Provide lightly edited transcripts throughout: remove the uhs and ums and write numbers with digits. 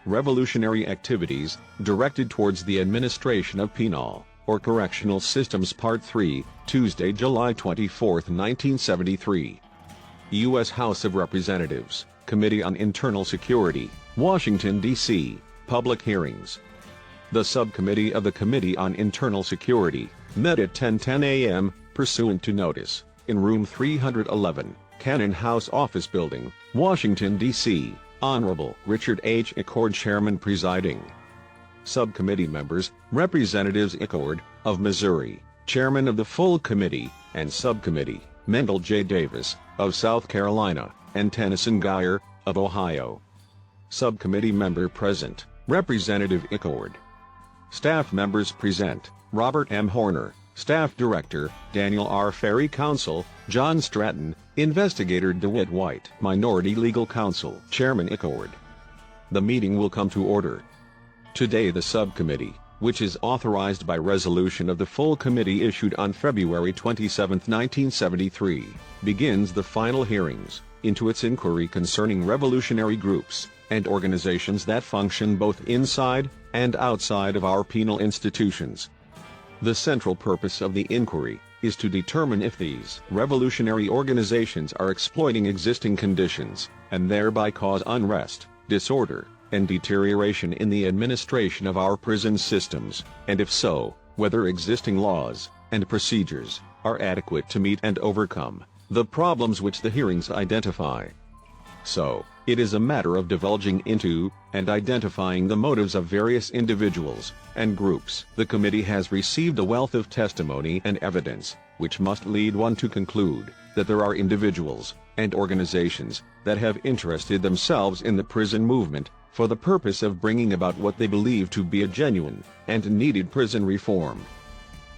revolutionary activities, directed towards the administration of penal, or correctional systems Part 3, Tuesday, July 24, 1973. U.S. House of Representatives, Committee on Internal Security, Washington, D.C., Public Hearings. The subcommittee of the Committee on Internal Security met at 10:10 a.m., pursuant to notice, in room 311, Cannon House Office Building, Washington, D.C., Honorable Richard H. Icord, Chairman presiding. Subcommittee members, Representatives Icord, of Missouri, Chairman of the full committee, and Subcommittee, Mendel J. Davis, of South Carolina, and Tennyson Geyer, of Ohio. Subcommittee member present, Representative Icord. Staff members present, Robert M. Horner, Staff Director, Daniel R. Ferry, Counsel, John Stratton, Investigator DeWitt White, Minority Legal Counsel, Chairman Icord. The meeting will come to order. Today the subcommittee, which is authorized by resolution of the full committee issued on February 27, 1973, begins the final hearings into its inquiry concerning revolutionary groups and organizations that function both inside and outside of our penal institutions. The central purpose of the inquiry is to determine if these revolutionary organizations are exploiting existing conditions and thereby cause unrest, disorder, and deterioration in the administration of our prison systems, and if so, whether existing laws and procedures are adequate to meet and overcome the problems which the hearings identify. So, it is a matter of divulging into and identifying the motives of various individuals and groups. The committee has received a wealth of testimony and evidence, which must lead one to conclude that there are individuals and organizations that have interested themselves in the prison movement for the purpose of bringing about what they believe to be a genuine and needed prison reform.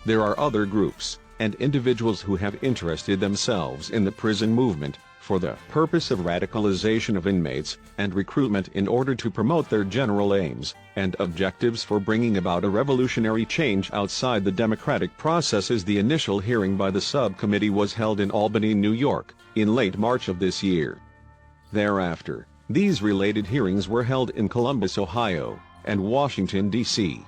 There are other groups and individuals who have interested themselves in the prison movement for the purpose of radicalization of inmates and recruitment in order to promote their general aims and objectives for bringing about a revolutionary change outside the democratic processes. The initial hearing by the subcommittee was held in Albany, New York, in late March of this year. Thereafter, these related hearings were held in Columbus, Ohio, and Washington, D.C.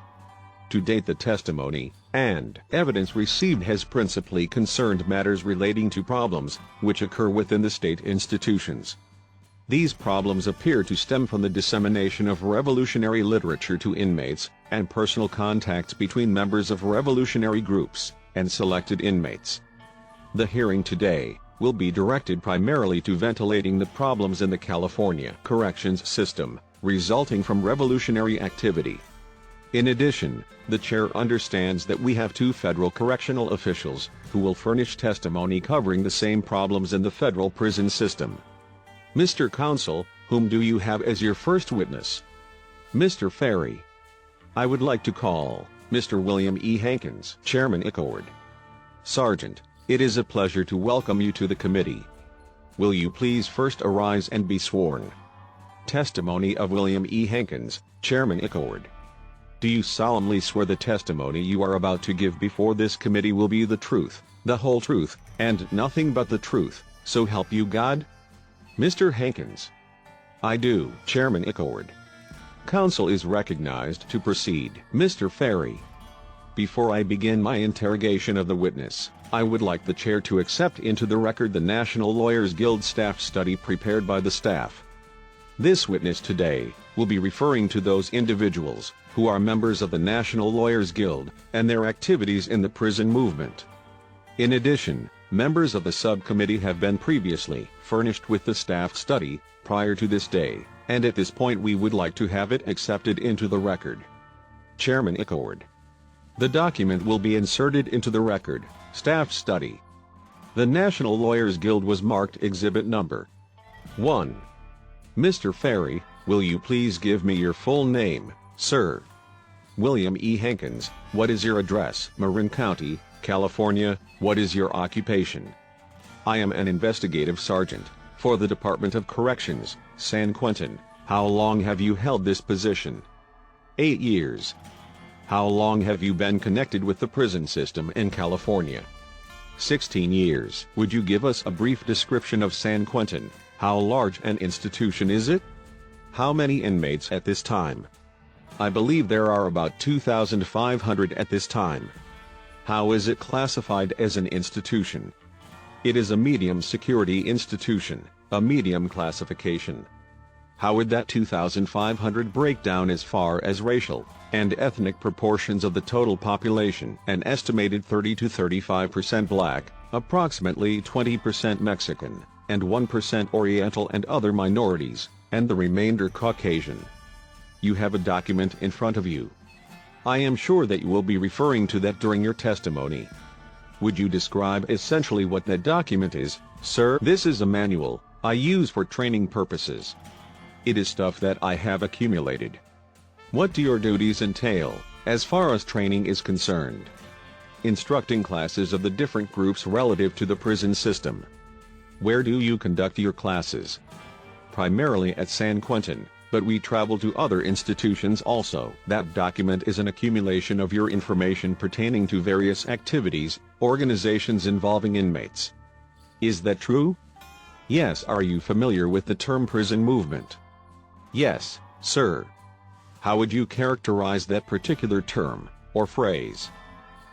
To date, the testimony and evidence received has principally concerned matters relating to problems which occur within the state institutions. These problems appear to stem from the dissemination of revolutionary literature to inmates and personal contacts between members of revolutionary groups and selected inmates. The hearing today will be directed primarily to ventilating the problems in the California corrections system resulting from revolutionary activity. In addition, the chair understands that we have two federal correctional officials who will furnish testimony covering the same problems in the federal prison system. Mr. Counsel, whom do you have as your first witness? Mr. Ferry. I would like to call Mr. William E. Hankins, Chairman Icord. Sergeant, it is a pleasure to welcome you to the committee. Will you please first arise and be sworn? Testimony of William E. Hankins, Chairman Icord. Do you solemnly swear the testimony you are about to give before this committee will be the truth, the whole truth, and nothing but the truth, so help you God? Mr. Hankins. I do, Chairman Icord. Counsel is recognized to proceed. Mr. Ferry. Before I begin my interrogation of the witness, I would like the chair to accept into the record the National Lawyers Guild staff study prepared by the staff. This witness today will be referring to those individuals who are members of the National Lawyers Guild and their activities in the prison movement. In addition, members of the subcommittee have been previously furnished with the staff study prior to this day, and at this point we would like to have it accepted into the record. Chairman Icord. The document will be inserted into the record, staff study. The National Lawyers Guild was marked Exhibit Number 1. Mr. Ferry, will you please give me your full name, sir? William E. Hankins, what is your address? Marin County, California. What is your occupation? I am an investigative sergeant for the Department of Corrections, San Quentin. How long have you held this position? 8 years. How long have you been connected with the prison system in California? 16 years. Would you give us a brief description of San Quentin? How large an institution is it? How many inmates at this time? I believe there are about 2,500 at this time. How is it classified as an institution? It is a medium security institution, a medium classification. How would that 2,500 break down as far as racial and ethnic proportions of the total population? An estimated 30 to 35% Black, approximately 20% Mexican, and 1% Oriental and other minorities, and the remainder Caucasian. You have a document in front of you. I am sure that you will be referring to that during your testimony. Would you describe essentially what that document is, sir? This is a manual I use for training purposes. It is stuff that I have accumulated. What do your duties entail, as far as training is concerned? Instructing classes of the different groups relative to the prison system. Where do you conduct your classes? Primarily at San Quentin, but we travel to other institutions also. That document is an accumulation of your information pertaining to various activities, organizations involving inmates. Is that true? Yes. Are you familiar with the term prison movement? Yes, sir. How would you characterize that particular term, or phrase?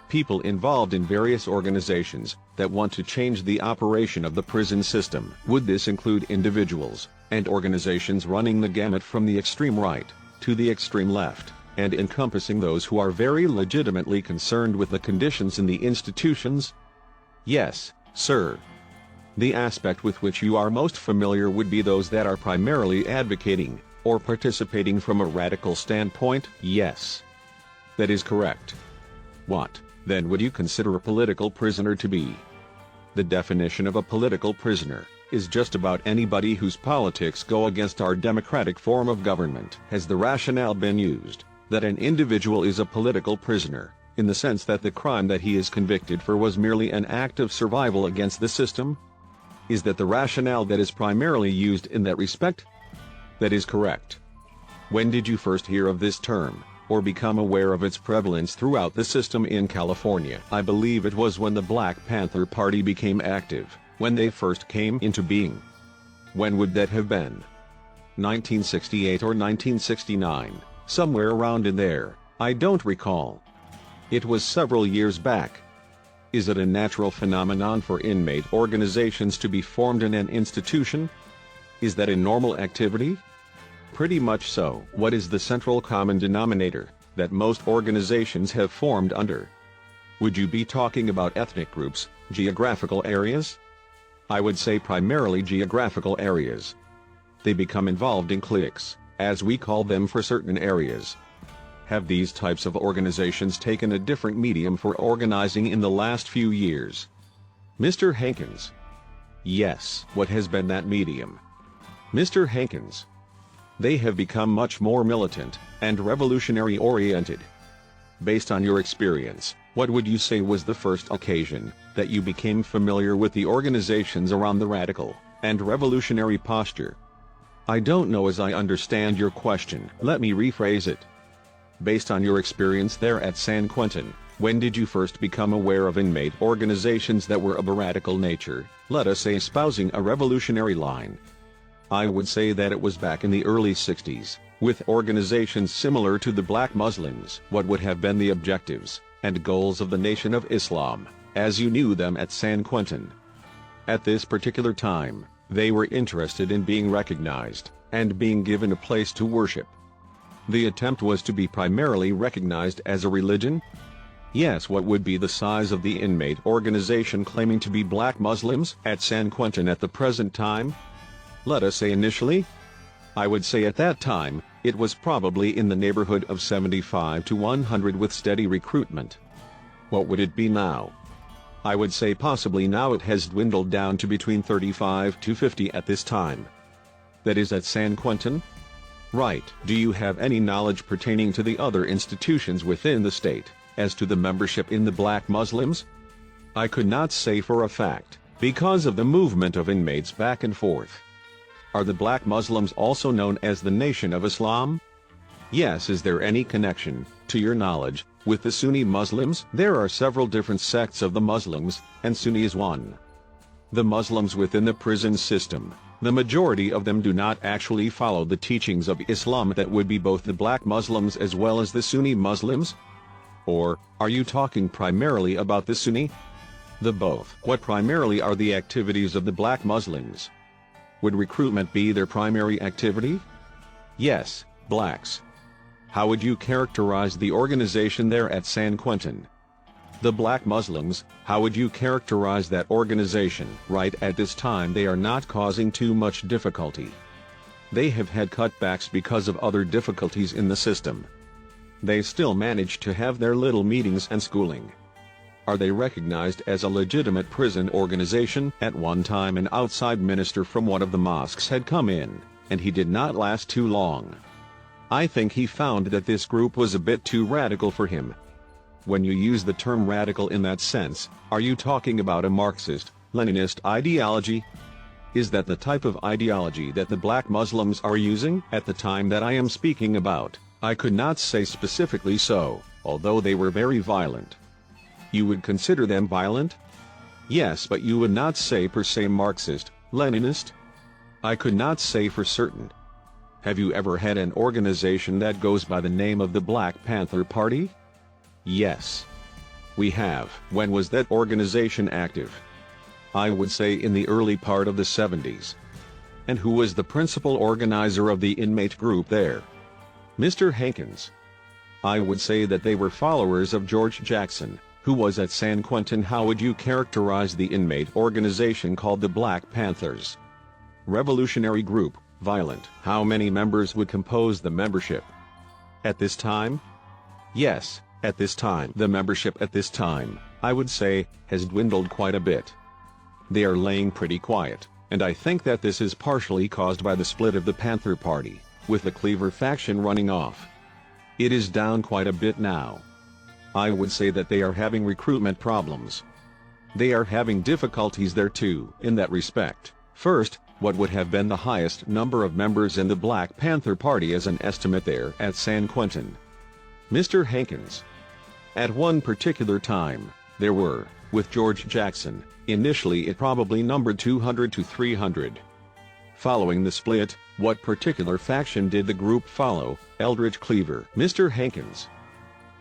People involved in various organizations that want to change the operation of the prison system. Would this include individuals and organizations running the gamut from the extreme right to the extreme left, and encompassing those who are very legitimately concerned with the conditions in the institutions? Yes, sir. The aspect with which you are most familiar would be those that are primarily advocating or participating from a radical standpoint? Yes. That is correct. What, then, would you consider a political prisoner to be? The definition of a political prisoner is just about anybody whose politics go against our democratic form of government. Has the rationale been used that an individual is a political prisoner, in the sense that the crime that he is convicted for was merely an act of survival against the system? Is that the rationale that is primarily used in that respect? That is correct. When did you first hear of this term, or become aware of its prevalence throughout the system in California? I believe it was when the Black Panther Party became active, when they first came into being. When would that have been? 1968 or 1969, somewhere around in there, I don't recall. It was several years back. Is it a natural phenomenon for inmate organizations to be formed in an institution? Is that a normal activity? Pretty much so. What is the central common denominator that most organizations have formed under? Would you be talking about ethnic groups, geographical areas? I would say primarily geographical areas. They become involved in cliques, as we call them, for certain areas. Have these types of organizations taken a different medium for organizing in the last few years? Mr. Hankins. Yes. What has been that medium? Mr. Hankins. They have become much more militant and revolutionary oriented. Based on your experience, what would you say was the first occasion that you became familiar with the organizations around the radical and revolutionary posture? I don't know as I understand your question. Let me rephrase it. Based on your experience there at San Quentin, when did you first become aware of inmate organizations that were of a radical nature, let us say espousing a revolutionary line? I would say that it was back in the early 60s, with organizations similar to the Black Muslims. What would have been the objectives and goals of the Nation of Islam, as you knew them at San Quentin? At this particular time, they were interested in being recognized and being given a place to worship. The attempt was to be primarily recognized as a religion? Yes. What would be the size of the inmate organization claiming to be Black Muslims at San Quentin at the present time? Let us say initially? I would say at that time, it was probably in the neighborhood of 75 to 100 with steady recruitment. What would it be now? I would say possibly now it has dwindled down to between 35 to 50 at this time. That is at San Quentin? Right. Do you have any knowledge pertaining to the other institutions within the state, as to the membership in the Black Muslims? I could not say for a fact, because of the movement of inmates back and forth. Are the Black Muslims also known as the Nation of Islam? Yes. Is there any connection, to your knowledge, with the Sunni Muslims? There are several different sects of the Muslims, and Sunni is one. The Muslims within the prison system The majority of them do not actually follow the teachings of Islam. That would be both the black Muslims as well as the Sunni Muslims? Or, are you talking primarily about the Sunni? The both. What primarily are the activities of the black Muslims? Would recruitment be their primary activity? Yes, blacks. How would you characterize the organization there at San Quentin? The black Muslims, how would you characterize that organization? Right at this time they are not causing too much difficulty. They have had cutbacks because of other difficulties in the system. They still manage to have their little meetings and schooling. Are they recognized as a legitimate prison organization? At one time an outside minister from one of the mosques had come in, and he did not last too long. I think he found that this group was a bit too radical for him. When you use the term radical in that sense, are you talking about a Marxist, Leninist ideology? Is that the type of ideology that the black Muslims are using? At the time that I am speaking about, I could not say specifically so, although they were very violent. You would consider them violent? Yes, but you would not say per se Marxist, Leninist? I could not say for certain. Have you ever had an organization that goes by the name of the Black Panther Party? Yes. We have. When was that organization active? I would say in the early part of the 70s. And who was the principal organizer of the inmate group there? Mr. Hankins. I would say that they were followers of George Jackson, who was at San Quentin. How would you characterize the inmate organization called the Black Panthers? Revolutionary group, violent. How many members would compose the membership? At this time? Yes. At this time, the membership at this time, I would say, has dwindled quite a bit. They are laying pretty quiet, and I think that this is partially caused by the split of the Panther Party, with the Cleaver faction running off. It is down quite a bit now. I would say that they are having recruitment problems. They are having difficulties there too, in that respect. First, what would have been the highest number of members in the Black Panther Party as an estimate there at San Quentin? Mr. Hankins. At one particular time, there were, with George Jackson, initially it probably numbered 200 to 300. Following the split, what particular faction did the group follow? Eldridge Cleaver. Mr. Hankins.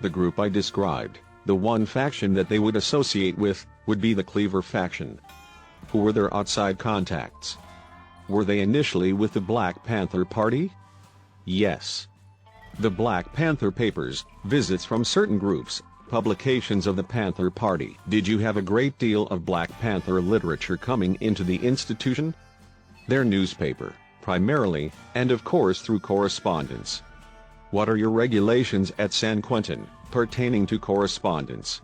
The group I described, the one faction that they would associate with, would be the Cleaver faction. Who were their outside contacts? Were they initially with the Black Panther Party? Yes. The Black Panther papers, visits from certain groups, publications of the Panther Party. Did you have a great deal of Black Panther literature coming into the institution? Their newspaper, primarily, and of course through correspondence. What are your regulations at San Quentin, pertaining to correspondence?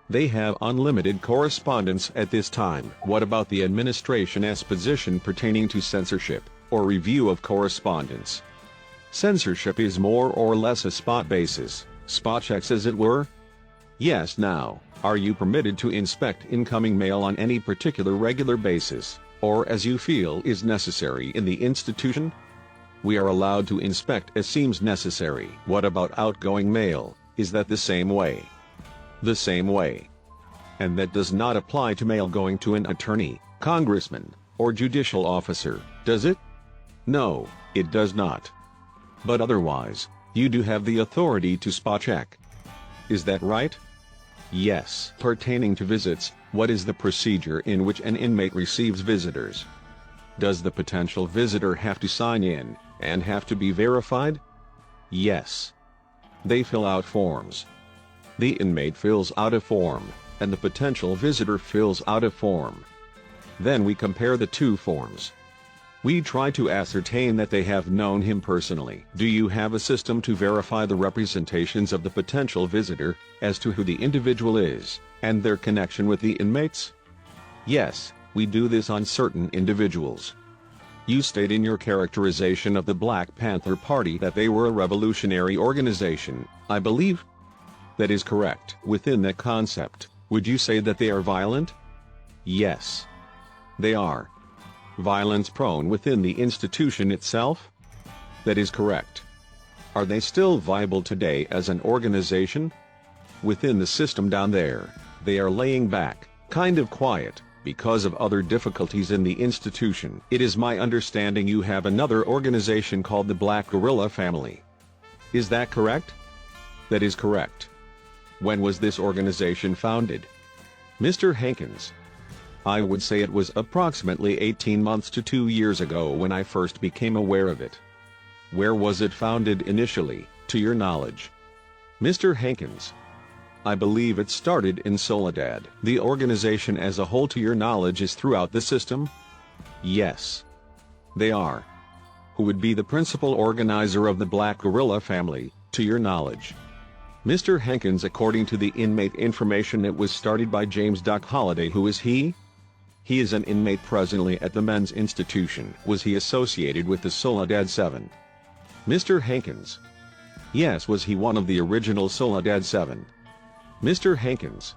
They have unlimited correspondence at this time. What about the administration's position pertaining to censorship, or review of correspondence? Censorship is more or less a spot basis, spot checks as it were? Yes. Now, are you permitted to inspect incoming mail on any particular regular basis, or as you feel is necessary in the institution? We are allowed to inspect as seems necessary. What about outgoing mail? Is that the same way? The same way. And that does not apply to mail going to an attorney, congressman, or judicial officer, does it? No, it does not. But otherwise, you do have the authority to spot check. Is that right? Yes. Pertaining to visits, what is the procedure in which an inmate receives visitors? Does the potential visitor have to sign in, and have to be verified? Yes. They fill out forms. The inmate fills out a form, and the potential visitor fills out a form. Then we compare the two forms. We try to ascertain that they have known him personally. Do you have a system to verify the representations of the potential visitor, as to who the individual is, and their connection with the inmates? Yes, we do this on certain individuals. You state in your characterization of the Black Panther Party that they were a revolutionary organization, I believe? That is correct. Within that concept, would you say that they are violent? Yes. They are. Violence-prone within the institution itself? That is correct. Are they still viable today as an organization? Within the system down there, they are laying back, kind of quiet, because of other difficulties in the institution. It is my understanding you have another organization called the Black Guerrilla family. Is that correct? That is correct. When was this organization founded? Mr. Hankins. I would say it was approximately 18 months to 2 years ago when I first became aware of it. Where was it founded initially, to your knowledge? Mr. Hankins. I believe it started in Soledad. The organization as a whole, to your knowledge, is throughout the system? Yes. They are. Who would be the principal organizer of the Black Guerrilla family, to your knowledge? Mr. Hankins. According to the inmate information, it was started by James Duck Holliday. Who is he? He is an inmate presently at the men's institution. Was he associated with the Soledad 7? Mr. Hankins. Yes. Was he one of the original Soledad 7? Mr. Hankins.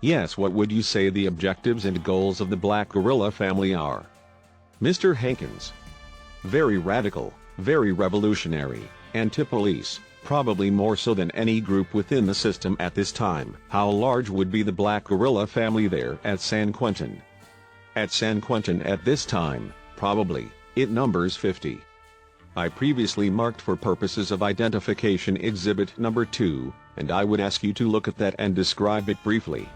Yes. What would you say the objectives and goals of the Black Guerrilla family are? Mr. Hankins. Very radical, very revolutionary, anti-police, probably more so than any group within the system at this time. How large would be the Black Guerrilla family there at San Quentin? At San Quentin at this time, probably, it numbers 50. I previously marked for purposes of identification exhibit number 2, and I would ask you to look at that and describe it briefly.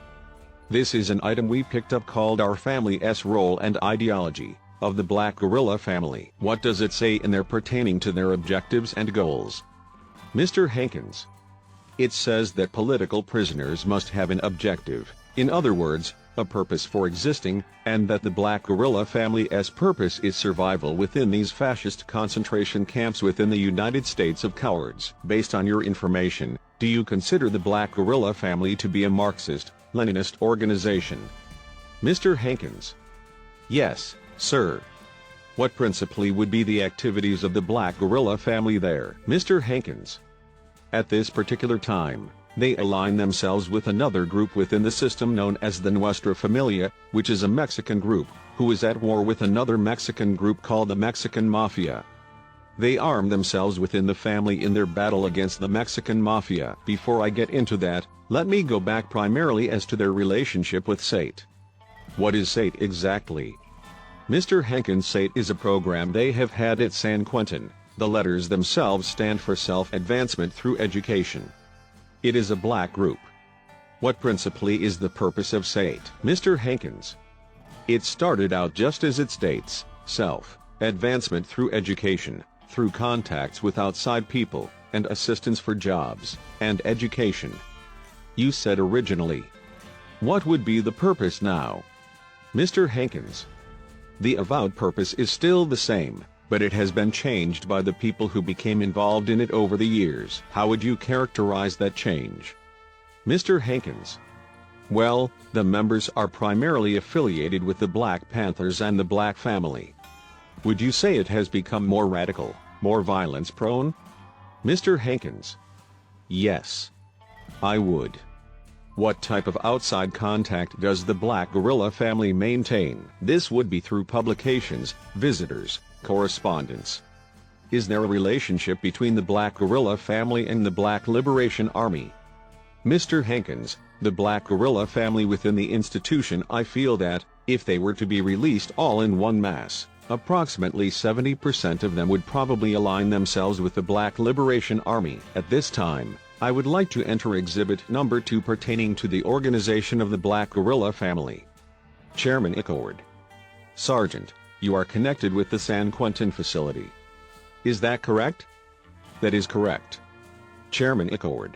This is an item we picked up called Our Family's Role and Ideology of the Black Guerrilla family. What does it say in there pertaining to their objectives and goals? Mr. Hankins. It says that political prisoners must have an objective, in other words, a purpose for existing, and that the Black Guerrilla family's purpose is survival within these fascist concentration camps within the United States of Cowards. Based on your information, do you consider the Black Guerrilla family to be a Marxist, Leninist organization? Mr. Hankins. Yes, sir. What principally would be the activities of the Black Guerrilla family there? Mr. Hankins. At this particular time, they align themselves with another group within the system known as the Nuestra Familia, which is a Mexican group, who is at war with another Mexican group called the Mexican Mafia. They arm themselves within the family in their battle against the Mexican Mafia. Before I get into that, let me go back primarily as to their relationship with SATE. What is SATE exactly? Mr. Hankins. SATE is a program they have had at San Quentin. The letters themselves stand for Self-Advancement Through Education. It is a black group. What principally is the purpose of SATE? Mr. Hankins. It started out just as it states, self-advancement through education, through contacts with outside people, and assistance for jobs and education. You said originally. What would be the purpose now? Mr. Hankins. The avowed purpose is still the same, but it has been changed by the people who became involved in it over the years. How would you characterize that change? Mr. Hankins. Well, the members are primarily affiliated with the Black Panthers and the Black family. Would you say it has become more radical, more violence-prone? Mr. Hankins. Yes. I would. What type of outside contact does the Black Guerrilla family maintain? This would be through publications, visitors, correspondence. Is there a relationship between the Black Guerrilla family and the Black Liberation Army? Mr. Hankins. The Black Guerrilla family within the institution, I feel that, if they were to be released all in one mass, approximately 70% of them would probably align themselves with the Black Liberation Army. At this time, I would like to enter exhibit number 2 pertaining to the organization of the Black Guerrilla family. Chairman Icord. Sergeant, you are connected with the San Quentin facility. Is that correct? That is correct. Chairman Icord.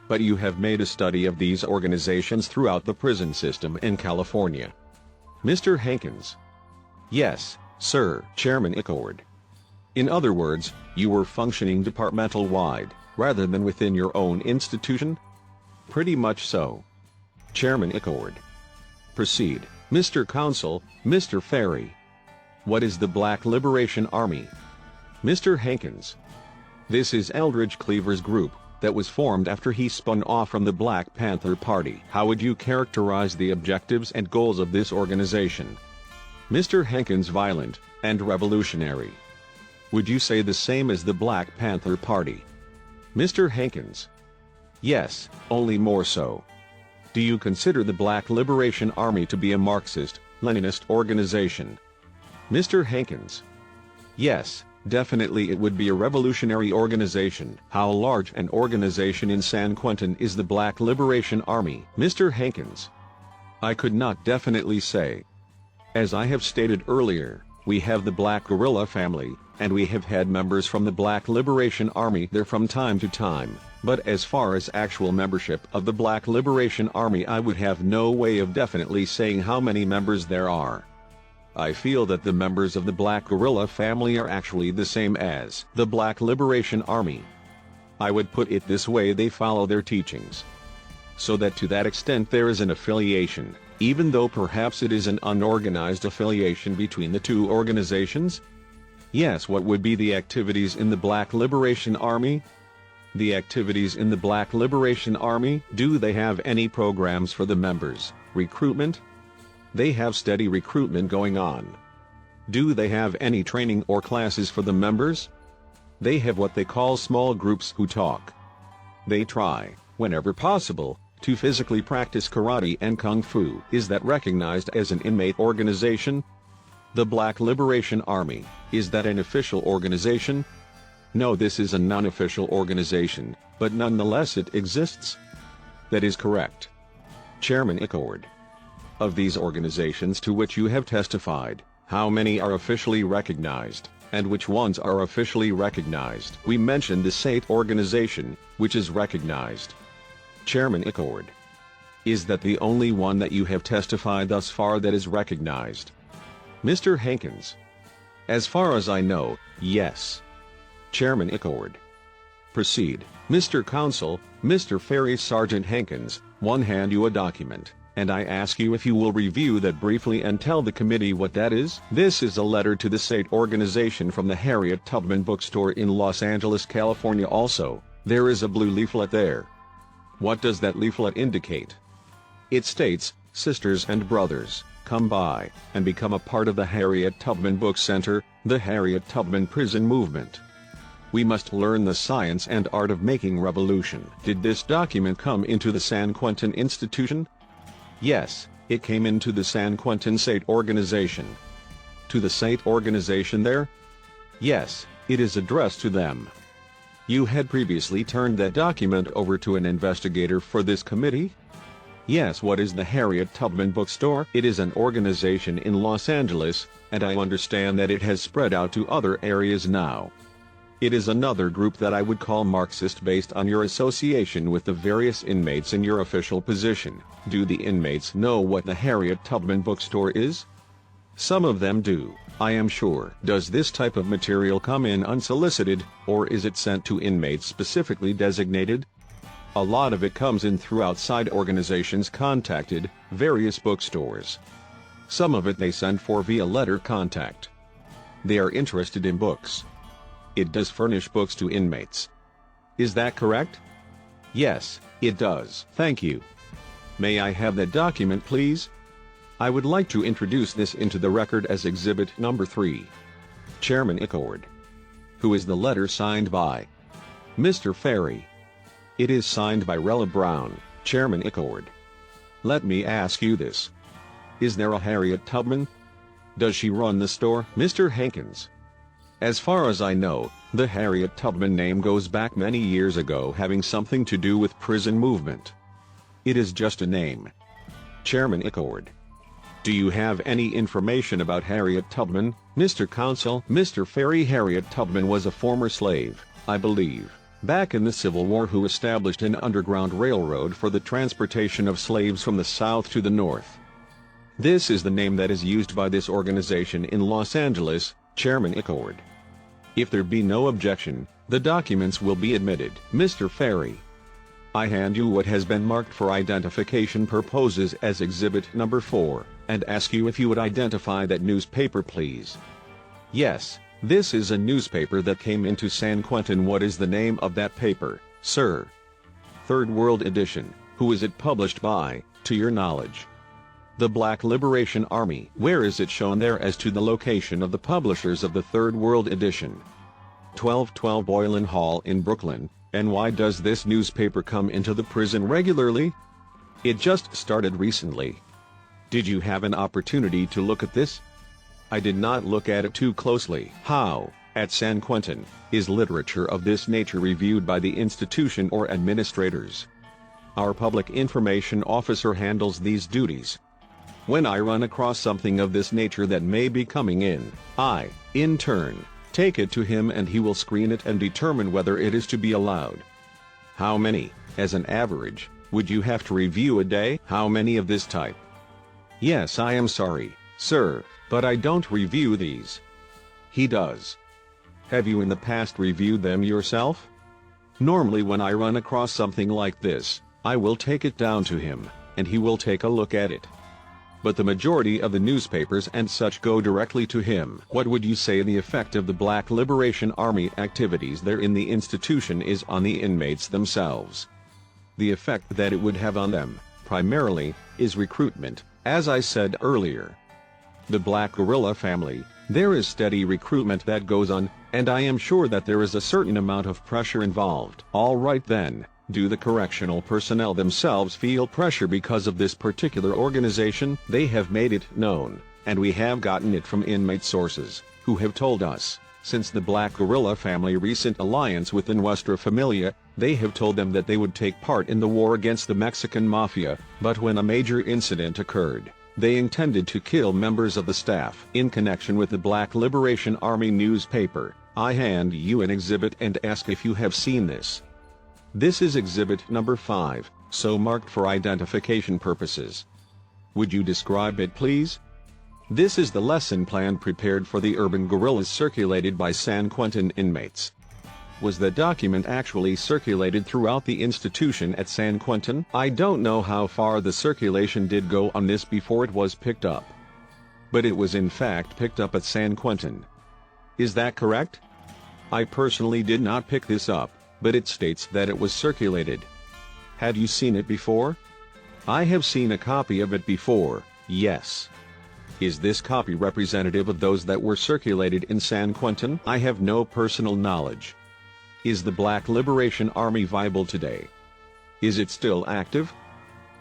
But you have made a study of these organizations throughout the prison system in California. Mr. Hankins. Yes, sir. Chairman Icord. In other words, you were functioning departmental-wide, rather than within your own institution? Pretty much so. Chairman Icord. Proceed. Mr. Counsel, Mr. Ferry. What is the Black Liberation Army? Mr. Hankins. This is Eldridge Cleaver's group, that was formed after he spun off from the Black Panther Party. How would you characterize the objectives and goals of this organization? Mr. Hankins. Violent and revolutionary. Would you say the same as the Black Panther Party? Mr. Hankins. Yes, only more so. Do you consider the Black Liberation Army to be a Marxist, Leninist organization? Mr. Hankins. Yes, definitely it would be a revolutionary organization. How large an organization in San Quentin is the Black Liberation Army? Mr. Hankins. I could not definitely say. As I have stated earlier, we have the Black Guerrilla family, and we have had members from the Black Liberation Army there from time to time, but as far as actual membership of the Black Liberation Army, I would have no way of definitely saying how many members there are. I feel that the members of the Black Guerrilla family are actually the same as the Black Liberation Army. I would put it this way: they follow their teachings. So that to that extent there is an affiliation, even though perhaps it is an unorganized affiliation between the two organizations. Yes, what would be the activities in the Black Liberation Army? The activities in the Black Liberation Army, do they have any programs for the members? Recruitment? They have steady recruitment going on. Do they have any training or classes for the members? They have what they call small groups who talk. They try, whenever possible, to physically practice karate and kung fu. Is that recognized as an inmate organization? The Black Liberation Army, is that an official organization? No, this is a non-official organization, but nonetheless it exists? That is correct. Chairman Icord. Of these organizations to which you have testified, how many are officially recognized, and which ones are officially recognized? We mentioned the SATE organization, which is recognized. Chairman Icord. Is that the only one that you have testified thus far that is recognized? Mr. Hankins. As far as I know, yes. Chairman Icord. Proceed. Mr. Counsel, Mr. Ferry Sergeant Hankins, one hand you a document, and I ask you if you will review that briefly and tell the committee what that is. This is a letter to the SATE organization from the Harriet Tubman bookstore in Los Angeles, California. Also, there is a blue leaflet there. What does that leaflet indicate? It states, "Sisters and brothers, come by and become a part of the Harriet Tubman Book Center, the Harriet Tubman Prison Movement. We must learn the science and art of making revolution." Did this document come into the San Quentin institution? Yes, it came into the San Quentin SATE organization. To the SATE organization there? Yes, it is addressed to them. You had previously turned that document over to an investigator for this committee? Yes. What is the Harriet Tubman Bookstore? It is an organization in Los Angeles, and I understand that it has spread out to other areas now. It is another group that I would call Marxist based on your association with the various inmates in your official position. Do the inmates know what the Harriet Tubman Bookstore is? Some of them do, I am sure. Does this type of material come in unsolicited, or is it sent to inmates specifically designated? A lot of it comes in through outside organizations contacted, various bookstores. Some of it they send for via letter contact. They are interested in books. It does furnish books to inmates. Is that correct? Yes, it does. Thank you. May I have that document, please? I would like to introduce this into the record as Exhibit Number 3. Chairman Icord. Who is the letter signed by? Mr. Ferry. It is signed by Rella Brown, Chairman Icord. Let me ask you this. Is there a Harriet Tubman? Does she run the store? Mr. Hankins. As far as I know, the Harriet Tubman name goes back many years ago, having something to do with prison movement. It is just a name. Chairman Icord. Do you have any information about Harriet Tubman, Mr. Counsel? Mr. Ferry, Harriet Tubman was a former slave, I believe, back in the Civil War, who established an underground railroad for the transportation of slaves from the south to the north. This is the name that is used by this organization in Los Angeles, Chairman Icord. If there be no objection, the documents will be admitted. Mr. Ferry. I hand you what has been marked for identification purposes as Exhibit Number 4, and ask you if you would identify that newspaper, please. Yes, this is a newspaper that came into San Quentin. What is the name of that paper, sir? Third World Edition. Who is it published by, to your knowledge? The Black Liberation Army. Where is it shown there as to the location of the publishers of the Third World Edition? 1212 Boylan Hall in Brooklyn. And why does this newspaper come into the prison regularly? It just started recently. Did you have an opportunity to look at this? I did not look at it too closely. How, at San Quentin, is literature of this nature reviewed by the institution or administrators? Our public information officer handles these duties. When I run across something of this nature that may be coming in, I, in turn, take it to him and he will screen it and determine whether it is to be allowed. How many, as an average, would you have to review a day? How many of this type? Yes, I am sorry, sir, but I don't review these. He does. Have you in the past reviewed them yourself? Normally when I run across something like this, I will take it down to him, and he will take a look at it. But the majority of the newspapers and such go directly to him. What would you say the effect of the Black Liberation Army activities there in the institution is on the inmates themselves? The effect that it would have on them, primarily, is recruitment, as I said earlier. The Black Guerrilla family, there is steady recruitment that goes on, and I am sure that there is a certain amount of pressure involved. All right then. Do the correctional personnel themselves feel pressure because of this particular organization? They have made it known, and we have gotten it from inmate sources, who have told us, since the Black Guerrilla family recent alliance with Nuestra Familia, they have told them that they would take part in the war against the Mexican Mafia, but when a major incident occurred, they intended to kill members of the staff. In connection with the Black Liberation Army newspaper, I hand you an exhibit and ask if you have seen this. This is exhibit number 5, so marked for identification purposes. Would you describe it please? This is the lesson plan prepared for the urban guerrillas circulated by San Quentin inmates. Was the document actually circulated throughout the institution at San Quentin? I don't know how far the circulation did go on this before it was picked up. But it was in fact picked up at San Quentin. Is that correct? I personally did not pick this up, but it states that it was circulated. Had you seen it before? I have seen a copy of it before, yes. Is this copy representative of those that were circulated in San Quentin? I have no personal knowledge. Is the Black Liberation Army viable today? Is it still active?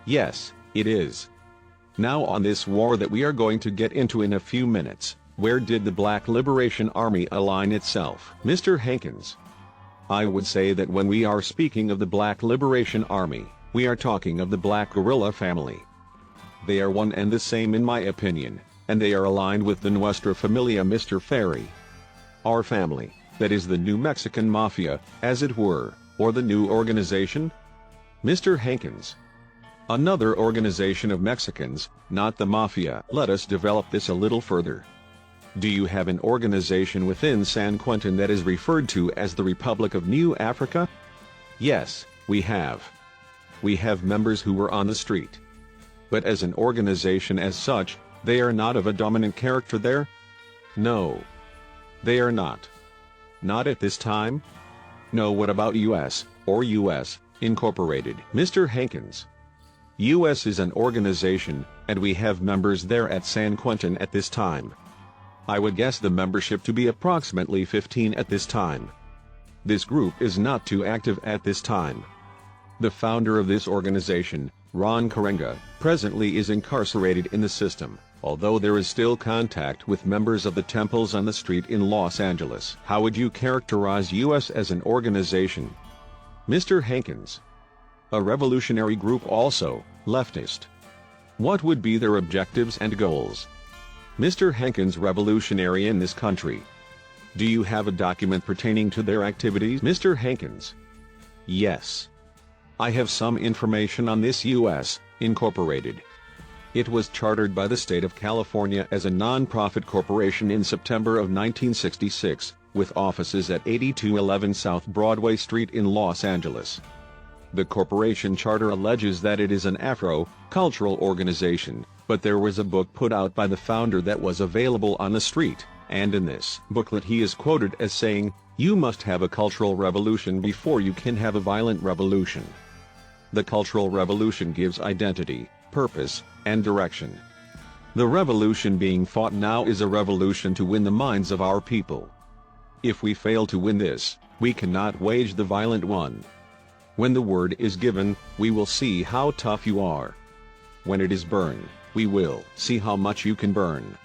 Yes, it is. Now on this war that we are going to get into in a few minutes, where did the Black Liberation Army align itself? Mr. Hankins. I would say that when we are speaking of the Black Liberation Army, we are talking of the Black Guerrilla family. They are one and the same in my opinion, and they are aligned with the Nuestra Familia Mr. Ferry. Our family, that is the New Mexican Mafia, as it were, or the new organization? Mr. Hankins. Another organization of Mexicans, not the Mafia. Let us develop this a little further. Do you have an organization within San Quentin that is referred to as the Republic of New Africa? Yes, we have. We have members who were on the street. But as an organization as such, they are not of a dominant character there? No. They are not. Not at this time? No. What about U.S., or U.S., Incorporated? Mr. Hankins. U.S. is an organization, and we have members there at San Quentin at this time. I would guess the membership to be approximately 15 at this time. This group is not too active at this time. The founder of this organization, Ron Karenga, presently is incarcerated in the system, although there is still contact with members of the temples on the street in Los Angeles. How would you characterize U.S. as an organization? Mr. Hankins. A revolutionary group also, leftist. What would be their objectives and goals? Mr. Hankins. Revolutionary in this country. Do you have a document pertaining to their activities? Mr. Hankins. Yes. I have some information on this U.S. Incorporated. It was chartered by the state of California as a non-profit corporation in September of 1966, with offices at 8211 South Broadway Street in Los Angeles. The corporation charter alleges that it is an Afro-cultural organization, but there was a book put out by the founder that was available on the street, and in this booklet he is quoted as saying, "You must have a cultural revolution before you can have a violent revolution." The cultural revolution gives identity, purpose, and direction. The revolution being fought now is a revolution to win the minds of our people. If we fail to win this, we cannot wage the violent one. When the word is given, we will see how tough you are. When it is burn, we will see how much you can burn.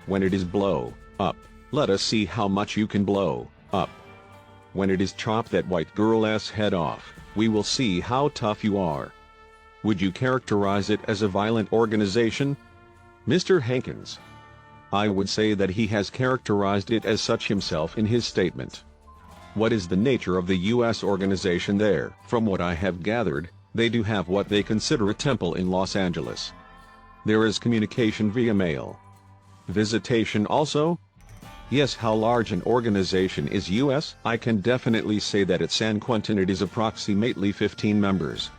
When it is blow up, let us see how much you can blow up. When it is chop that white girl's head off, we will see how tough you are. Would you characterize it as a violent organization? Mr. Hankins. I would say that he has characterized it as such himself in his statement. What is the nature of the U.S. organization there? From what I have gathered, they do have what they consider a temple in Los Angeles. There is communication via mail. Visitation also? Yes. How large an organization is U.S.? I can definitely say that at San Quentin it is approximately 15 members.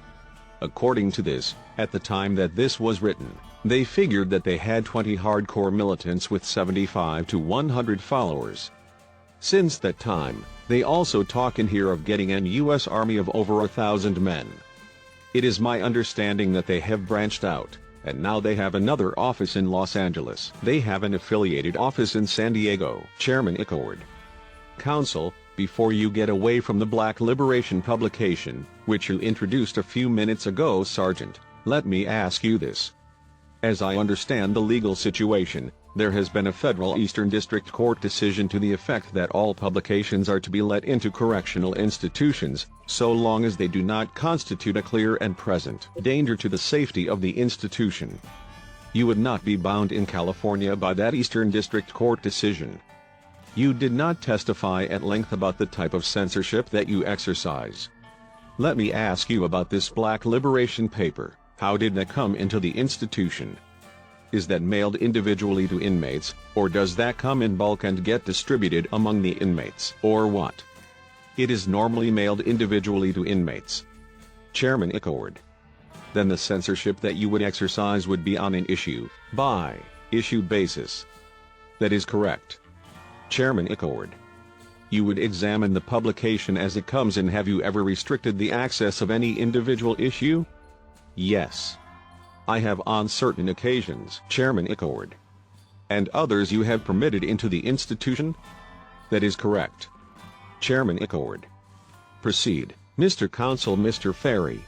According to this, at the time that this was written, they figured that they had 20 hardcore militants with 75 to 100 followers. Since that time, they also talk in here of getting an U.S. Army of over 1,000 men. It is my understanding that they have branched out, and now they have another office in Los Angeles. They have an affiliated office in San Diego. Chairman Ickord. Counsel, before you get away from the Black Liberation publication, which you introduced a few minutes ago, Sergeant, let me ask you this. As I understand the legal situation, there has been a federal Eastern District Court decision to the effect that all publications are to be let into correctional institutions, so long as they do not constitute a clear and present danger to the safety of the institution. You would not be bound in California by that Eastern District Court decision. You did not testify at length about the type of censorship that you exercise. Let me ask you about this Black Liberation paper. How did that come into the institution? Is that mailed individually to inmates, or does that come in bulk and get distributed among the inmates, or what? It is normally mailed individually to inmates. Chairman Ickord. Then the censorship that you would exercise would be on an issue-by-issue basis. That is correct. Chairman Ickord. You would examine the publication as it comes in. Have you ever restricted the access of any individual issue? Yes. I have on certain occasions, Chairman Ickord. And others you have permitted into the institution? That is correct. Chairman Ickord. Proceed, Mr. Counsel. Mr. Ferry.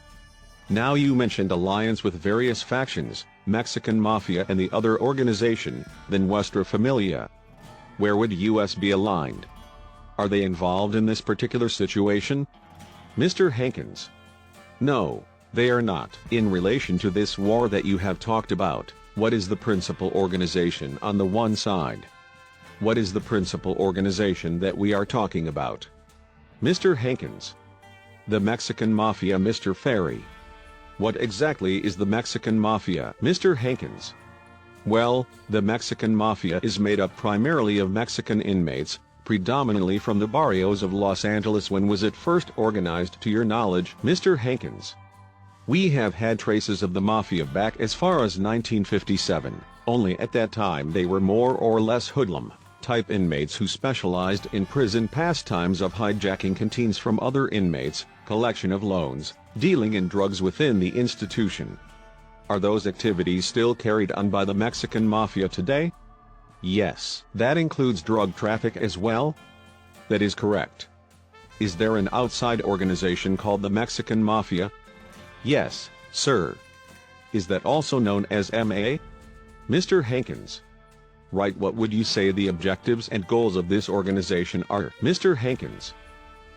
Now you mentioned alliance with various factions, Mexican Mafia and the other organization, then Vuestra Familia. Where would U.S. be aligned? Are they involved in this particular situation? Mr. Hankins. No. They are not. In relation to this war that you have talked about, what is the principal organization on the one side? What is the principal organization that we are talking about? Mr. Hankins. The Mexican Mafia. Mr. Ferry. What exactly is the Mexican Mafia? Mr. Hankins. Well, the Mexican Mafia is made up primarily of Mexican inmates, predominantly from the barrios of Los Angeles. When was it first organized, to your knowledge, Mr. Hankins? We have had traces of the Mafia back as far as 1957, only at that time they were more or less hoodlum-type inmates who specialized in prison pastimes of hijacking canteens from other inmates, collection of loans, dealing in drugs within the institution. Are those activities still carried on by the Mexican Mafia today? Yes. That includes drug traffic as well? That is correct. Is there an outside organization called the Mexican Mafia? Yes, sir. Is that also known as MA? Mr. Hankins. Right. What would you say the objectives and goals of this organization are, Mr. Hankins?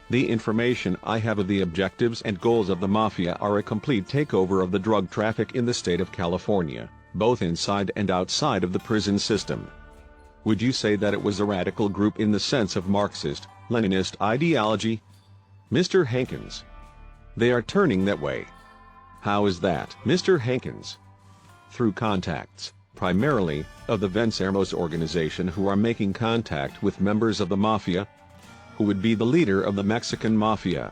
The information I have of the objectives and goals of the Mafia are a complete takeover of the drug traffic in the state of California, both inside and outside of the prison system. Would you say that it was a radical group in the sense of Marxist, Leninist ideology? Mr. Hankins. They are turning that way. How is that, Mr. Hankins? Through contacts, primarily, of the Vencermos organization, who are making contact with members of the Mafia. Who would be the leader of the Mexican Mafia?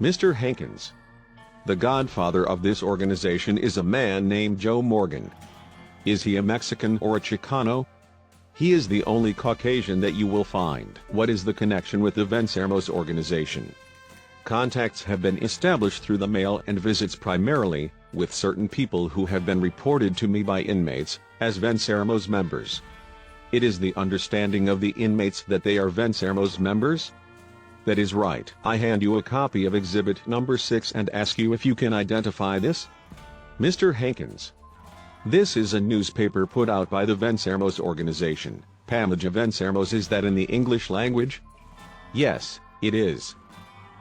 Mr. Hankins. The godfather of this organization is a man named Joe Morgan. Is he a Mexican or a Chicano? He is the only Caucasian that you will find. What is the connection with the Vencermos organization? Contacts have been established through the mail and visits, primarily, with certain people who have been reported to me by inmates, as Vencermos members. It is the understanding of the inmates that they are Vencermos members? That is right. I hand you a copy of exhibit number 6 and ask you if you can identify this. Mr. Hankins. This is a newspaper put out by the Vencermos organization. Pamela Vencermos, is that in the English language? Yes, it is.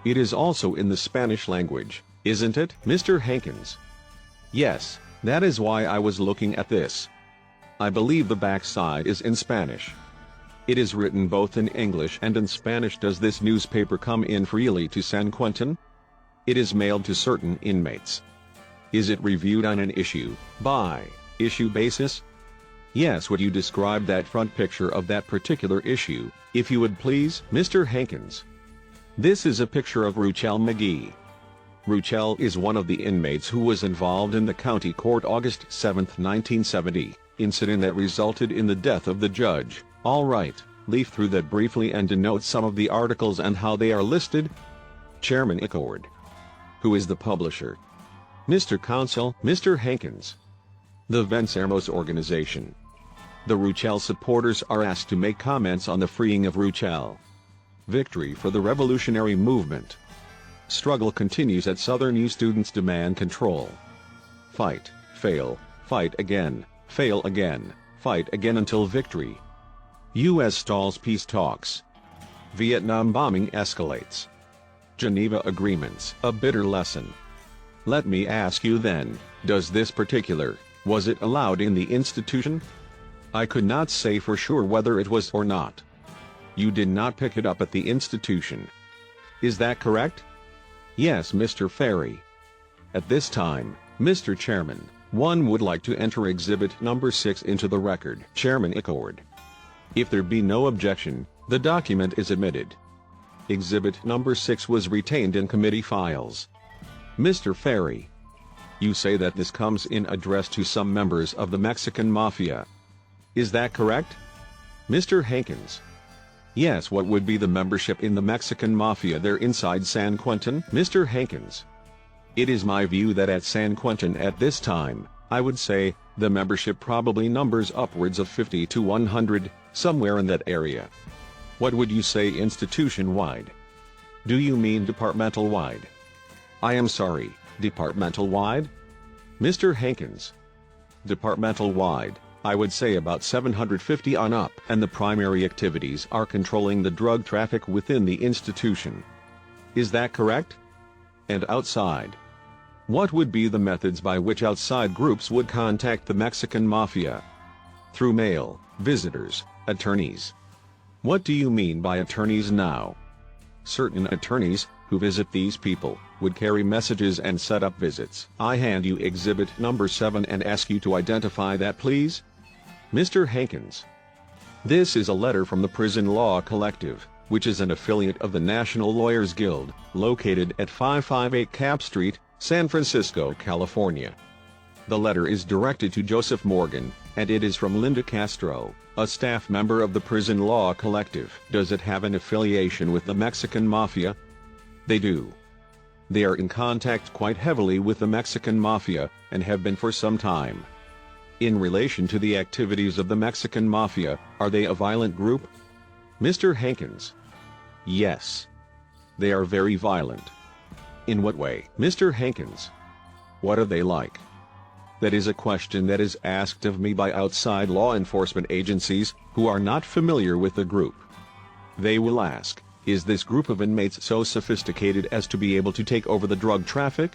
It is also in the Spanish language, isn't it, Mr. Hankins? Yes, that is why I was looking at this. I believe the backside is in Spanish. It is written both in English and in Spanish. Does this newspaper come in freely to San Quentin? It is mailed to certain inmates. Is it reviewed on an issue basis? Yes. Would you describe that front picture of that particular issue, if you would please, Mr. Hankins? This is a picture of Ruchel McGee. Ruchel is one of the inmates who was involved in the county court August 7, 1970, incident that resulted in the death of the judge. All right, leaf through that briefly and denote some of the articles and how they are listed. Chairman Icord. Who is the publisher? Mr. Counsel, Mr. Hankins. The Vencermos organization. The Ruchel supporters are asked to make comments on the freeing of Ruchel. Victory for the revolutionary movement. Struggle continues at Southern U. Students demand control. Fight, fail, fight again, fail again, fight again until victory. U.S. stalls peace talks. Vietnam bombing escalates. Geneva agreements, a bitter lesson. Let me ask you then, was it allowed in the institution? I could not say for sure whether it was or not. You did not pick it up at the institution. Is that correct? Yes, Mr. Ferry. At this time, Mr. Chairman, one would like to enter exhibit number 6 into the record. Chairman Icord. If there be no objection, the document is admitted. Exhibit number 6 was retained in committee files. Mr. Ferry. You say that this comes in addressed to some members of the Mexican Mafia. Is that correct? Mr. Hankins. Yes. What would be the membership in the Mexican Mafia there inside San Quentin? Mr. Hankins. It is my view that at San Quentin at this time, I would say, the membership probably numbers upwards of 50 to 100, somewhere in that area. What would you say institution-wide? Do you mean departmental-wide? I am sorry, departmental-wide? Mr. Hankins. Departmental-wide, I would say about 750 on up, and the primary activities are controlling the drug traffic within the institution. Is that correct? And outside? What would be the methods by which outside groups would contact the Mexican Mafia? Through mail, visitors, attorneys. What do you mean by attorneys now? Certain attorneys, who visit these people, would carry messages and set up visits. I hand you exhibit number 7 and ask you to identify that, please. Mr. Hankins. This is a letter from the Prison Law Collective, which is an affiliate of the National Lawyers Guild, located at 558 Cap Street, San Francisco, California. The letter is directed to Joseph Morgan, and it is from Linda Castro, a staff member of the Prison Law Collective. Does it have an affiliation with the Mexican Mafia? They do. They are in contact quite heavily with the Mexican Mafia, and have been for some time. In relation to the activities of the Mexican Mafia, are they a violent group? Mr. Hankins. Yes. They are very violent. In what way? Mr. Hankins. What are they like? That is a question that is asked of me by outside law enforcement agencies, who are not familiar with the group. They will ask, is this group of inmates so sophisticated as to be able to take over the drug traffic?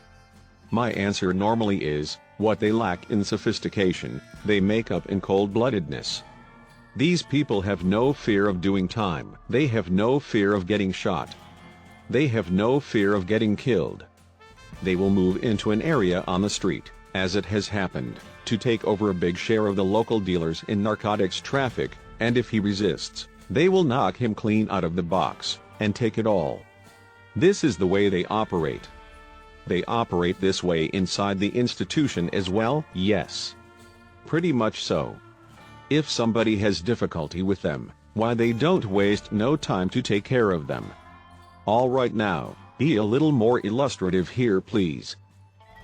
My answer normally is, what they lack in sophistication, they make up in cold-bloodedness. These people have no fear of doing time. They have no fear of getting shot. They have no fear of getting killed. They will move into an area on the street, as it has happened, to take over a big share of the local dealers in narcotics traffic, and if he resists, they will knock him clean out of the box, and take it all. This is the way they operate. They operate this way inside the institution as well? Yes. Pretty much so. If somebody has difficulty with them, why they don't waste no time to take care of them. All right, now, be a little more illustrative here, please.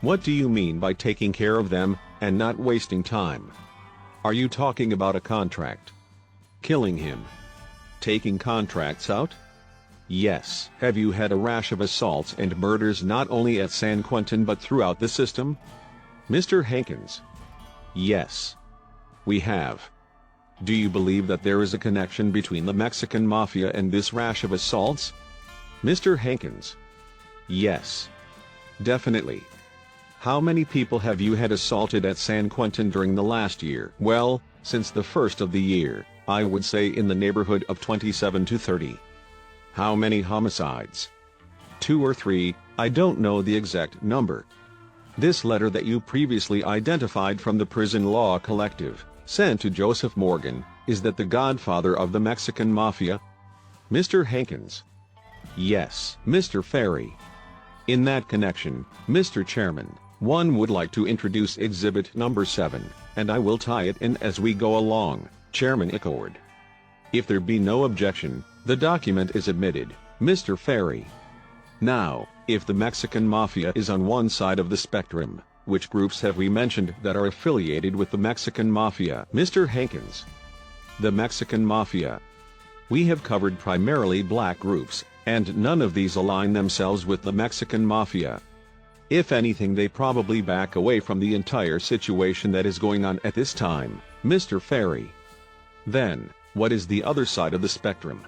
What do you mean by taking care of them, and not wasting time? Are you talking about a contract? Killing him? Taking contracts out? Yes. Have you had a rash of assaults and murders not only at San Quentin but throughout the system? Mr. Hankins. Yes. We have. Do you believe that there is a connection between the Mexican Mafia and this rash of assaults? Mr. Hankins. Yes. Definitely. How many people have you had assaulted at San Quentin during the last year? Well, since the first of the year, I would say in the neighborhood of 27 to 30. How many homicides? 2 or 3, I don't know the exact number. This letter that you previously identified from the Prison Law Collective, sent to Joseph Morgan, is that the godfather of the Mexican Mafia? Mr. Hankins. Yes. Mr. Ferry. In that connection, Mr. Chairman, one would like to introduce Exhibit Number 7, and I will tie it in as we go along, Chairman Icord. If there be no objection, the document is admitted, Mr. Ferry. Now, if the Mexican Mafia is on one side of the spectrum, which groups have we mentioned that are affiliated with the Mexican Mafia? Mr. Hankins. The Mexican Mafia. We have covered primarily black groups, and none of these align themselves with the Mexican Mafia. If anything, they probably back away from the entire situation that is going on at this time, Mr. Ferry. Then, what is the other side of the spectrum?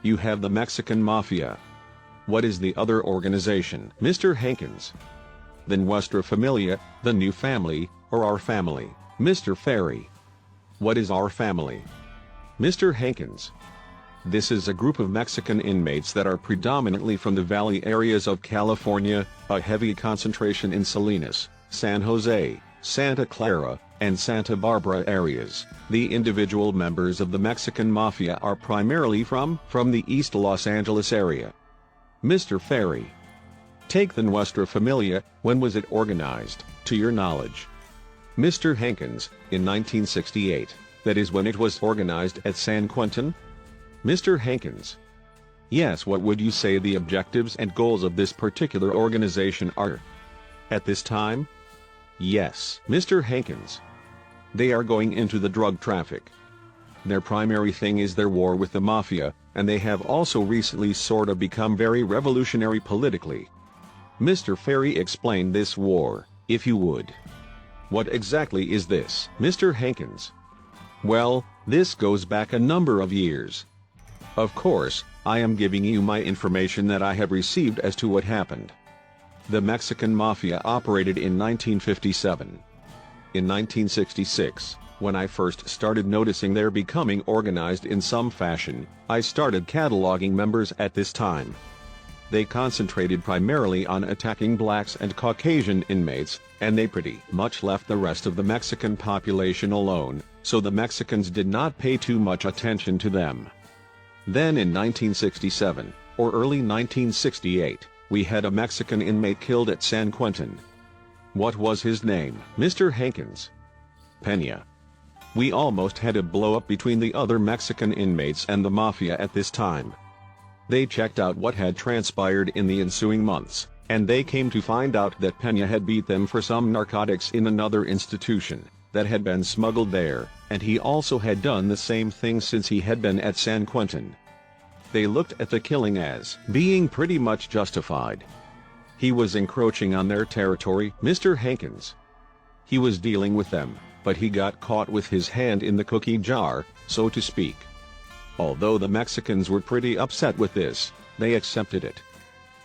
You have the Mexican Mafia. What is the other organization? Mr. Hankins. The Nuestra Familia, the new family, or our family, Mr. Ferry. What is our family? Mr. Hankins. This is a group of Mexican inmates that are predominantly from the valley areas of California, a heavy concentration in Salinas, San Jose, Santa Clara, and Santa Barbara areas. The individual members of the Mexican Mafia are primarily from the East Los Angeles area. Mr. Ferry. Take the Nuestra Familia, when was it organized, to your knowledge? Mr. Hankins, in 1968, that is when it was organized at San Quentin? Mr. Hankins. Yes. What would you say the objectives and goals of this particular organization are? At this time? Yes. Mr. Hankins. They are going into the drug traffic. Their primary thing is their war with the Mafia, and they have also recently sort of become very revolutionary politically. Mr. Ferry, explain this war, if you would. What exactly is this? Mr. Hankins. Well, this goes back a number of years. Of course, I am giving you my information that I have received as to what happened. The Mexican Mafia operated in 1957. In 1966, when I first started noticing they're becoming organized in some fashion, I started cataloging members at this time. They concentrated primarily on attacking blacks and Caucasian inmates, and they pretty much left the rest of the Mexican population alone, so the Mexicans did not pay too much attention to them. Then in 1967, or early 1968, we had a Mexican inmate killed at San Quentin. What was his name? Mr. Hankins. Peña. We almost had a blow-up between the other Mexican inmates and the Mafia at this time. They checked out what had transpired in the ensuing months, and they came to find out that Peña had beat them for some narcotics in another institution that had been smuggled there, and he also had done the same thing since he had been at San Quentin. They looked at the killing as being pretty much justified. He was encroaching on their territory, Mr. Hankins. He was dealing with them, but he got caught with his hand in the cookie jar, so to speak. Although the Mexicans were pretty upset with this, they accepted it.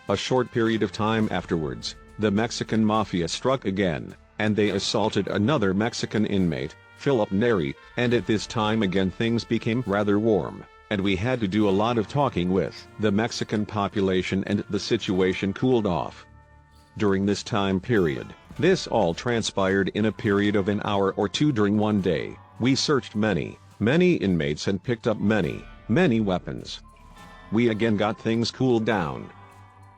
A short period of time afterwards, the Mexican Mafia struck again, and they assaulted another Mexican inmate, Philip Neri, and at this time again things became rather warm, and we had to do a lot of talking with the Mexican population, and the situation cooled off. During this time period, this all transpired in a period of an hour or two during one day. We searched many inmates and picked up many weapons. We again got things cooled down.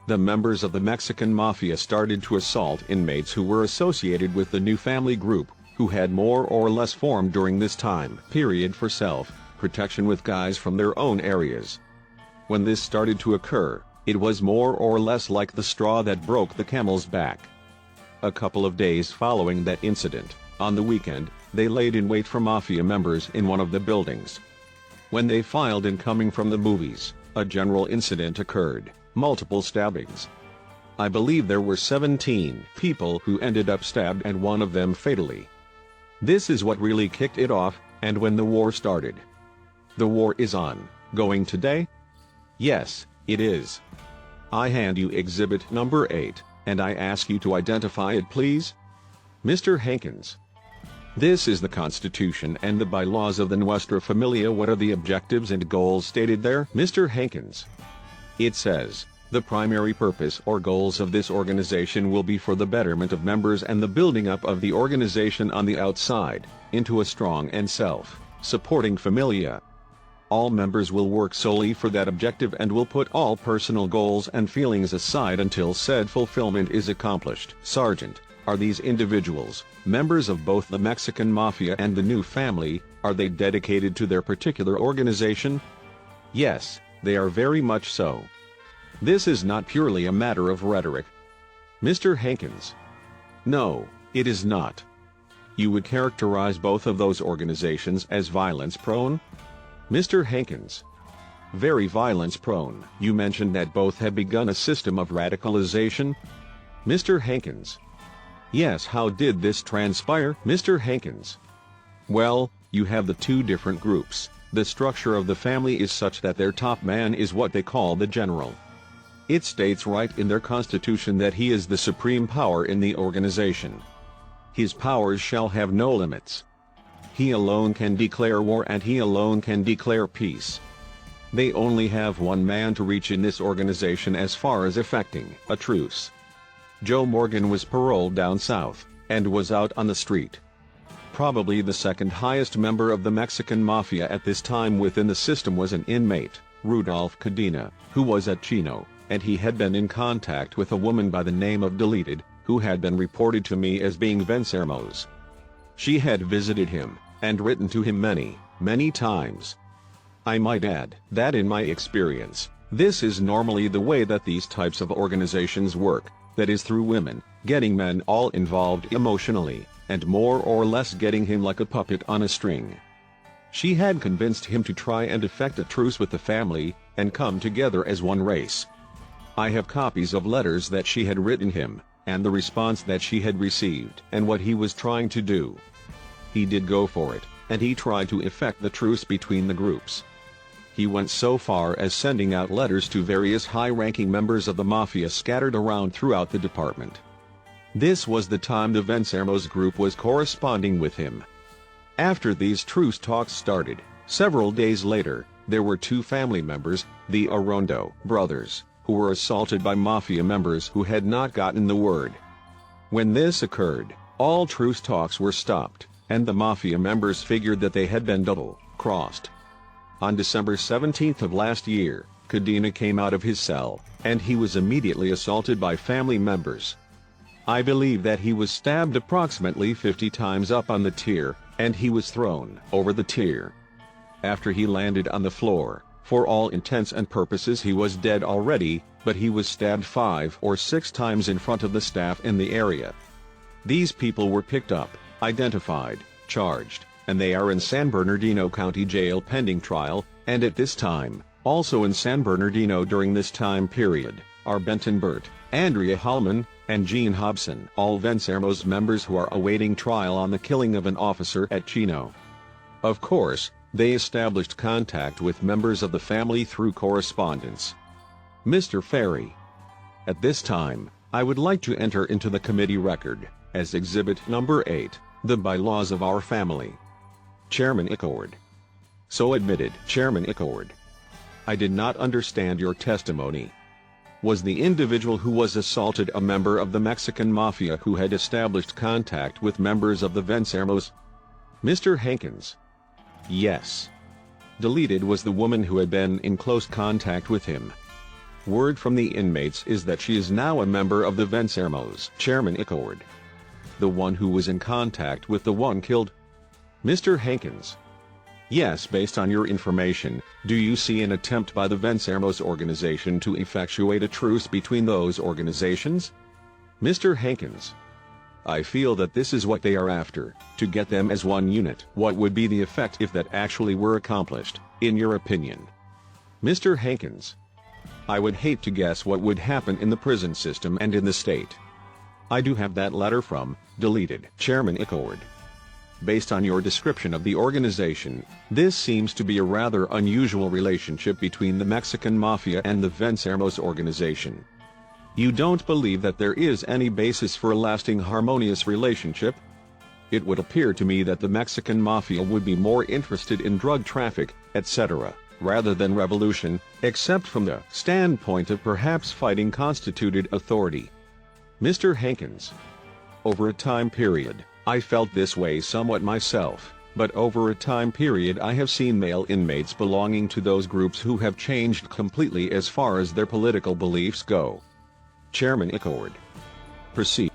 The members of the Mexican Mafia started to assault inmates who were associated with the new family group, who had more or less formed during this time period for self-protection with guys from their own areas. When this started to occur, it was more or less like the straw that broke the camel's back. A couple of days following that incident, on the weekend, they laid in wait for Mafia members in one of the buildings. When they filed in coming from the movies, a general incident occurred, multiple stabbings. I believe there were 17 people who ended up stabbed and one of them fatally. This is what really kicked it off, and when the war started. The war is ongoing today? Yes, it is. I hand you exhibit number 8, and I ask you to identify it, please. Mr. Hankins. This is the Constitution and the bylaws of the Nuestra Familia. What are the objectives and goals stated there, Mr. Hankins? It says, the primary purpose or goals of this organization will be for the betterment of members and the building up of the organization on the outside, into a strong and self-supporting familia. All members will work solely for that objective and will put all personal goals and feelings aside until said fulfillment is accomplished. Sergeant, are these individuals members of both the Mexican Mafia and the new family? Are they dedicated to their particular organization? Yes, they are very much so. This is not purely a matter of rhetoric. Mr. Hankins. No, it is not. You would characterize both of those organizations as violence-prone? Mr. Hankins. Very violence-prone. You mentioned that both had begun a system of radicalization? Mr. Hankins. Yes, how did this transpire, Mr. Hankins? Well, you have the two different groups. The structure of the family is such that their top man is what they call the general. It states right in their constitution that he is the supreme power in the organization. His powers shall have no limits. He alone can declare war and he alone can declare peace. They only have one man to reach in this organization as far as effecting a truce. Joe Morgan was paroled down south, and was out on the street. Probably the second highest member of the Mexican Mafia at this time within the system was an inmate, Rudolph Cadena, who was at Chino, and he had been in contact with a woman by the name of Deleted, who had been reported to me as being Vencermo's. She had visited him, and written to him many times. I might add that in my experience, this is normally the way that these types of organizations work, that is through women, getting men all involved emotionally, and more or less getting him like a puppet on a string. She had convinced him to try and effect a truce with the family, and come together as one race. I have copies of letters that she had written him, and the response that she had received, and what he was trying to do. He did go for it, and he tried to effect the truce between the groups. He went so far as sending out letters to various high-ranking members of the Mafia scattered around throughout the department. This was the time the Vencermo's group was corresponding with him. After these truce talks started, several days later, there were two family members, the Arrondo brothers, who were assaulted by Mafia members who had not gotten the word. When this occurred, all truce talks were stopped, and the Mafia members figured that they had been double-crossed. On December 17th of last year, Cadena came out of his cell, and he was immediately assaulted by family members. I believe that he was stabbed approximately 50 times up on the tier, and he was thrown over the tier. After he landed on the floor, for all intents and purposes he was dead already, but he was stabbed 5 or 6 times in front of the staff in the area. These people were picked up, identified, charged, and they are in San Bernardino County Jail pending trial, and at this time, also in San Bernardino during this time period, are Benton Burt, Andrea Hallman, and Gene Hobson, all Vencermo's members who are awaiting trial on the killing of an officer at Chino. Of course, they established contact with members of the family through correspondence. Mr. Ferry. At this time, I would like to enter into the committee record, as exhibit number 8, the bylaws of our family. Chairman Icord. So admitted, Chairman Icord. I did not understand your testimony. Was the individual who was assaulted a member of the Mexican Mafia who had established contact with members of the Vencermos? Mr. Hankins. Yes. Deleted was the woman who had been in close contact with him. Word from the inmates is that she is now a member of the Vencermos, Chairman Icord. The one who was in contact with the one killed? Mr. Hankins. Yes, based on your information, do you see an attempt by the Vencermos organization to effectuate a truce between those organizations? Mr. Hankins. I feel that this is what they are after, to get them as one unit. What would be the effect if that actually were accomplished, in your opinion? Mr. Hankins. I would hate to guess what would happen in the prison system and in the state. I do have that letter from, deleted, Chairman Ickoward. Based on your description of the organization, this seems to be a rather unusual relationship between the Mexican Mafia and the Venceremos organization. You don't believe that there is any basis for a lasting harmonious relationship? It would appear to me that the Mexican Mafia would be more interested in drug traffic, etc., rather than revolution, except from the standpoint of perhaps fighting constituted authority. Mr. Hankins. Over a time period, I felt this way somewhat myself, but over a time period I have seen male inmates belonging to those groups who have changed completely as far as their political beliefs go. Chairman Ickoward. Proceed.